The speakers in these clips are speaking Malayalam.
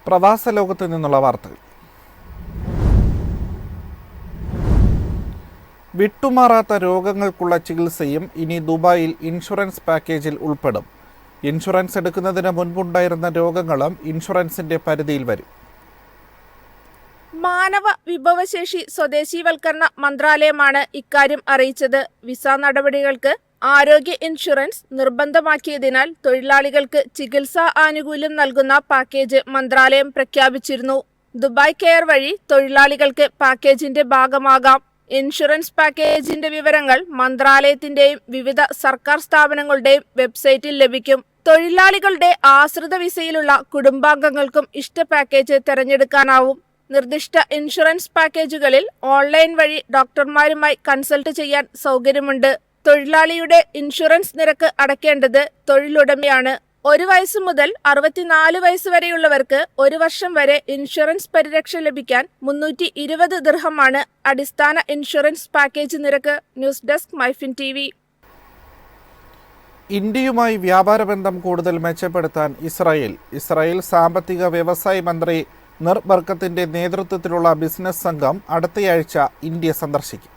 പ്രവാസ ലോകത്ത് നിന്നുള്ള വാർത്തകൾ. വിട്ടുമാറാത്ത രോഗങ്ങൾക്കുള്ള ചികിത്സയും ഇനി ദുബായിൽ ഇൻഷുറൻസ് പാക്കേജിൽ ഉൾപ്പെടും. ഇൻഷുറൻസ് എടുക്കുന്നതിന് മുൻപുണ്ടായിരുന്ന രോഗങ്ങളും ഇൻഷുറൻസിന്റെ പരിധിയിൽ വരും. മാനവ വിഭവശേഷി സ്വദേശീവൽക്കരണ മന്ത്രാലയമാണ് ഇക്കാര്യം അറിയിച്ചത്. വിസ നടപടികൾക്ക് ആരോഗ്യ ഇൻഷുറൻസ് നിർബന്ധമാക്കിയതിനാൽ തൊഴിലാളികൾക്ക് ചികിത്സാ ആനുകൂല്യം നൽകുന്ന പാക്കേജ് മന്ത്രാലയം പ്രഖ്യാപിച്ചിരുന്നു. ദുബായ് കെയർ വഴി തൊഴിലാളികൾക്ക് പാക്കേജിന്റെ ഭാഗമാകാം. ഇൻഷുറൻസ് പാക്കേജിന്റെ വിവരങ്ങൾ മന്ത്രാലയത്തിന്റെയും വിവിധ സർക്കാർ സ്ഥാപനങ്ങളുടെയും വെബ്സൈറ്റിൽ ലഭിക്കും. തൊഴിലാളികളുടെ ആശ്രിത വിസയിലുള്ള കുടുംബാംഗങ്ങൾക്കും ഇഷ്ട പാക്കേജ് തിരഞ്ഞെടുക്കാനാവും. നിർദ്ദിഷ്ട ഇൻഷുറൻസ് പാക്കേജുകളിൽ ഓൺലൈൻ വഴി ഡോക്ടർമാരുമായി കൺസൾട്ട് ചെയ്യാൻ സൗകര്യമുണ്ട്. തൊഴിലാളിയുടെ ഇൻഷുറൻസ് നിരക്ക് അടയ്ക്കേണ്ടത് തൊഴിലുടമയാണ്. 1 വയസ്സ് മുതൽ 64 വയസ്സ് വരെയുള്ളവർക്ക് 1 വർഷം വരെ ഇൻഷുറൻസ് പരിരക്ഷ ലഭിക്കാൻ 320 ദിർഹമാണ് അടിസ്ഥാന ഇൻഷുറൻസ് പാക്കേജ് നിരക്ക്. News desk Myfin TV. ഇന്ത്യയുമായി വ്യാപാര ബന്ധം കൂടുതൽ മെച്ചപ്പെടുത്താൻ ഇസ്രായേൽ സാമ്പത്തിക വ്യവസായ മന്ത്രി നിർ ബർക്കത്തിന്റെ നേതൃത്വത്തിലുള്ള ബിസിനസ് സംഘം അടുത്തയാഴ്ച ഇന്ത്യ സന്ദർശിക്കും.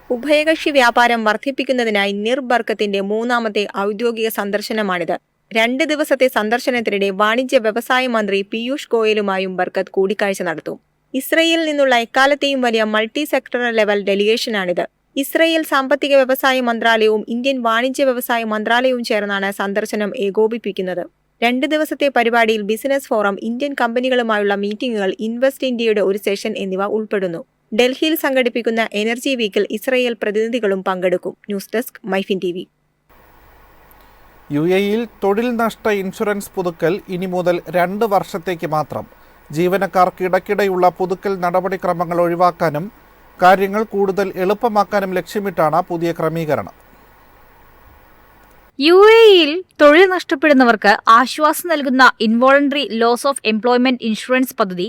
ഉഭയകക്ഷി വ്യാപാരം വർദ്ധിപ്പിക്കുന്നതിനായി നിർ ബർക്കത്തിന്റെ 3ാമത്തെ ഔദ്യോഗിക സന്ദർശനമാണിത്. 2 ദിവസത്തെ സന്ദർശനത്തിനിടെ വാണിജ്യ വ്യവസായ മന്ത്രി പീയൂഷ് ഗോയലുമായും ബർക്കത്ത് കൂടിക്കാഴ്ച നടത്തും. ഇസ്രയേലിൽ നിന്നുള്ള എക്കാലത്തെയും വലിയ മൾട്ടി സെക്ടറൽ ലെവൽ ഡെലിഗേഷനാണിത്. ഇസ്രയേൽ സാമ്പത്തിക വ്യവസായ മന്ത്രാലയവും ഇന്ത്യൻ വാണിജ്യ വ്യവസായ മന്ത്രാലയവും ചേർന്നാണ് സന്ദർശനം ഏകോപിപ്പിക്കുന്നത്. 2 ദിവസത്തെ പരിപാടിയിൽ ബിസിനസ് ഫോറം, ഇന്ത്യൻ കമ്പനികളുമായുള്ള മീറ്റിംഗുകൾ, ഇൻവെസ്റ്റ് ഇന്ത്യയുടെ ഒരു സെഷൻ എന്നിവ ഉൾപ്പെടുന്നു. ഡൽഹിയിൽ സംഘടിപ്പിക്കുന്ന എനർജി വീക്കിൽ ഇസ്രയേൽ പ്രതിനിധികളും പങ്കെടുക്കും. News desk Myfin TV. UAE-യിൽ തൊഴിൽ നഷ്ട ഇൻഷുറൻസ് പുതുക്കൽ ഇനി മുതൽ 2 വർഷത്തേക്ക് മാത്രം. ജീവനക്കാർക്ക് ഇടയ്ക്കിടെയുള്ള പുതുക്കൽ നടപടിക്രമങ്ങൾ ഒഴിവാക്കാനും കാര്യങ്ങൾ കൂടുതൽ എളുപ്പമാക്കാനും ലക്ഷ്യമിട്ടാണ് പുതിയ ക്രമീകരണം. UAE-യിൽ തൊഴിൽ നഷ്ടപ്പെടുന്നവർക്ക് ആശ്വാസം നൽകുന്ന involuntary loss of employment insurance പദ്ധതി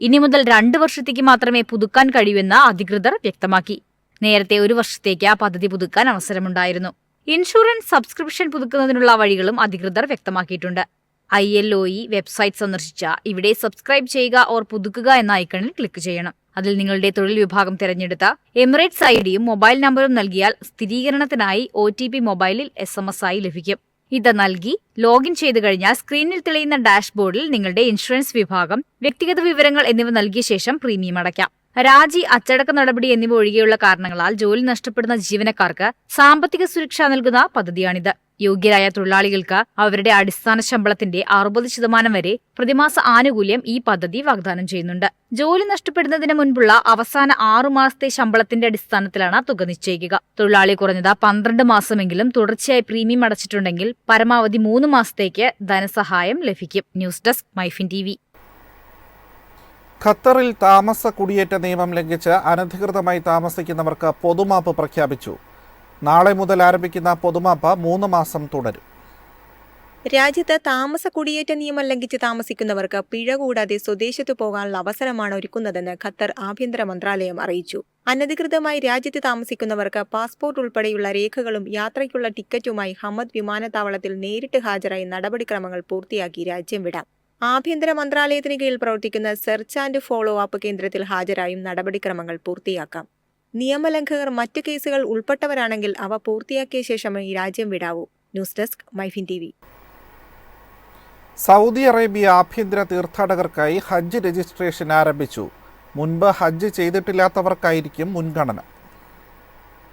ഇനി മുതൽ 2 വർഷത്തേക്ക് മാത്രമേ പുതുക്കാൻ കഴിയൂവെന്ന് അധികൃതർ വ്യക്തമാക്കി. നേരത്തെ 1 വർഷത്തേക്ക് ആ പദ്ധതി പുതുക്കാൻ അവസരമുണ്ടായിരുന്നു. ഇൻഷുറൻസ് സബ്സ്ക്രിപ്ഷൻ പുതുക്കുന്നതിനുള്ള വഴികളും അധികൃതർ വ്യക്തമാക്കിയിട്ടുണ്ട്. ILOE വെബ്സൈറ്റ് സന്ദർശിച്ച ഇവിടെ സബ്സ്ക്രൈബ് ചെയ്യുക ഓർ പുതുക്കുക എന്ന ഐക്കണിൽ ക്ലിക്ക് ചെയ്യണം. അതിൽ നിങ്ങളുടെ തൊഴിൽ വിഭാഗം തിരഞ്ഞെടുത്ത എമിറേറ്റ്സ് ഐഡിയും മൊബൈൽ നമ്പറും നൽകിയാൽ സ്ഥിരീകരണത്തിനായി OTP മൊബൈലിൽ SMS ആയി ലഭിക്കും. ഇത് നൽകി ലോഗിൻ ചെയ്തു കഴിഞ്ഞാൽ സ്ക്രീനിൽ തെളിയുന്ന ഡാഷ്ബോർഡിൽ നിങ്ങളുടെ ഇൻഷുറൻസ് വിഭാഗം, വ്യക്തിഗത വിവരങ്ങൾ എന്നിവ നൽകിയ ശേഷം പ്രീമിയം അടയ്ക്കാം. രാജി, അച്ചടക്ക നടപടി എന്നിവ ഒഴികെയുള്ള കാരണങ്ങളാൽ ജോലി നഷ്ടപ്പെടുന്ന ജീവനക്കാർക്ക് സാമ്പത്തിക സുരക്ഷ നൽകുന്ന പദ്ധതിയാണിത്. യോഗ്യരായ തൊഴിലാളികൾക്ക് അവരുടെ അടിസ്ഥാന ശമ്പളത്തിന്റെ 60% വരെ പ്രതിമാസ ആനുകൂല്യം ഈ പദ്ധതി വാഗ്ദാനം ചെയ്യുന്നുണ്ട്. ജോലി നഷ്ടപ്പെടുന്നതിന് മുൻപുള്ള അവസാന 6 മാസത്തെ ശമ്പളത്തിന്റെ അടിസ്ഥാനത്തിലാണ് തുക നിശ്ചയിക്കുക. തൊഴിലാളി കുറഞ്ഞത് 12 മാസമെങ്കിലും തുടർച്ചയായി പ്രീമിയം അടച്ചിട്ടുണ്ടെങ്കിൽ പരമാവധി 3 മാസത്തേക്ക് ധനസഹായം ലഭിക്കും. News desk Myfin TV. ഖത്തറിൽ താമസ കുടിയേറ്റ നിയമം ലംഘിച്ച് അനധികൃതമായി താമസിക്കുന്നവർക്ക് പൊതുമാപ്പ് പ്രഖ്യാപിച്ചു. നാളെ മുതൽ ആരംഭിക്കുന്ന പൊതുമാപ്പ് 3 മാസം തുടരും. രാജ്യത്ത് താമസ കുടിയേറ്റ നിയമം ലംഘിച്ച് താമസിക്കുന്നവർക്ക് പിഴ കൂടാതെ സ്വദേശത്ത് പോകാനുള്ള അവസരമാണ് ഒരുക്കുന്നതെന്ന് ഖത്തർ ആഭ്യന്തര മന്ത്രാലയം അറിയിച്ചു. അനധികൃതമായി രാജ്യത്ത് താമസിക്കുന്നവർക്ക് പാസ്പോർട്ട് ഉൾപ്പെടെയുള്ള രേഖകളും യാത്രയ്ക്കുള്ള ടിക്കറ്റുമായി ഹമദ് വിമാനത്താവളത്തിൽ നേരിട്ട് ഹാജരായി നടപടിക്രമങ്ങൾ പൂർത്തിയാക്കി രാജ്യം വിടാം. ആഭ്യന്തര മന്ത്രാലയത്തിന് കീഴിൽ പ്രവർത്തിക്കുന്ന സെർച്ച് ആൻഡ് ഫോളോ അപ്പ് കേന്ദ്രത്തിൽ ഹാജരായും നടപടിക്രമങ്ങൾ പൂർത്തിയാക്കാം. നിയമലംഘകർ മറ്റു കേസുകൾ ഉൾപ്പെട്ടവരാണെങ്കിൽ അവ പൂർത്തിയാക്കിയ ശേഷമേ രാജ്യം വിടാവൂ. News desk Myfin TV. Saudi Arabia ആഭ്യന്തര തീർത്ഥാടകർക്കായി ഹജ്ജ് രജിസ്ട്രേഷൻ ആരംഭിച്ചു. മുൻപ് ഹജ്ജ് ചെയ്തിട്ടില്ലാത്തവർക്കായിരിക്കും മുൻഗണന.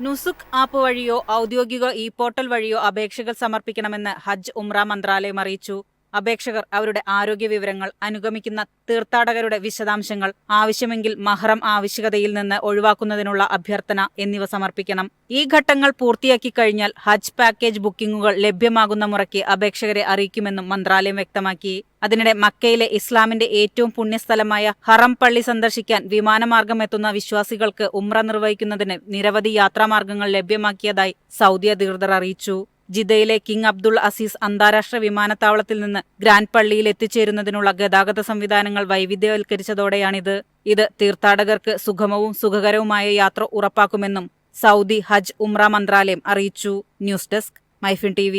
നുസുക് ആപ്പ് വഴിയോ ഔദ്യോഗിക പോർട്ടൽ വഴിയോ അപേക്ഷകൾ സമർപ്പിക്കണമെന്ന് ഹജ്ജ് ഉംറ മന്ത്രാലയം അറിയിച്ചു. അപേക്ഷകർ അവരുടെ ആരോഗ്യ വിവരങ്ങൾ, അനുഗമിക്കുന്ന തീർത്ഥാടകരുടെ വിശദാംശങ്ങൾ, ആവശ്യമെങ്കിൽ മഹ്റം ആവശ്യകതയിൽ നിന്ന് ഒഴിവാക്കുന്നതിനുള്ള അഭ്യർത്ഥന എന്നിവ സമർപ്പിക്കണം. ഈ ഘട്ടങ്ങൾ പൂർത്തിയാക്കി കഴിഞ്ഞാൽ ഹജ്ജ് പാക്കേജ് ബുക്കിംഗുകൾ ലഭ്യമാകുന്ന മുറയ്ക്ക് അപേക്ഷകരെ അറിയിക്കുമെന്നും മന്ത്രാലയം വ്യക്തമാക്കി. അതിനിടെ മക്കയിലെ ഇസ്ലാമിന്റെ ഏറ്റവും പുണ്യസ്ഥലമായ ഹറം പള്ളി സന്ദർശിക്കാൻ വിമാനമാർഗം എത്തുന്ന വിശ്വാസികൾക്ക് ഉംറ നിർവഹിക്കുന്നതിന് നിരവധി യാത്രാമാർഗങ്ങൾ ലഭ്യമാക്കിയതായി സൗദി അധികൃതർ അറിയിച്ചു. ജിദ്ദയിലെ കിങ് അബ്ദുൾ അസീസ് അന്താരാഷ്ട്ര വിമാനത്താവളത്തിൽ നിന്ന് ഗ്രാൻഡ് പള്ളിയിൽ എത്തിച്ചേരുന്നതിനുള്ള ഗതാഗത സംവിധാനങ്ങൾ വൈവിധ്യവൽക്കരിച്ചതോടെയാണിത്. ഇത് തീർത്ഥാടകർക്ക് സുഗമവും സുഖകരവുമായ യാത്ര ഉറപ്പാക്കുമെന്നും സൗദി ഹജ്ജ് ഉംറ മന്ത്രാലയം അറിയിച്ചു. News desk Myfin TV.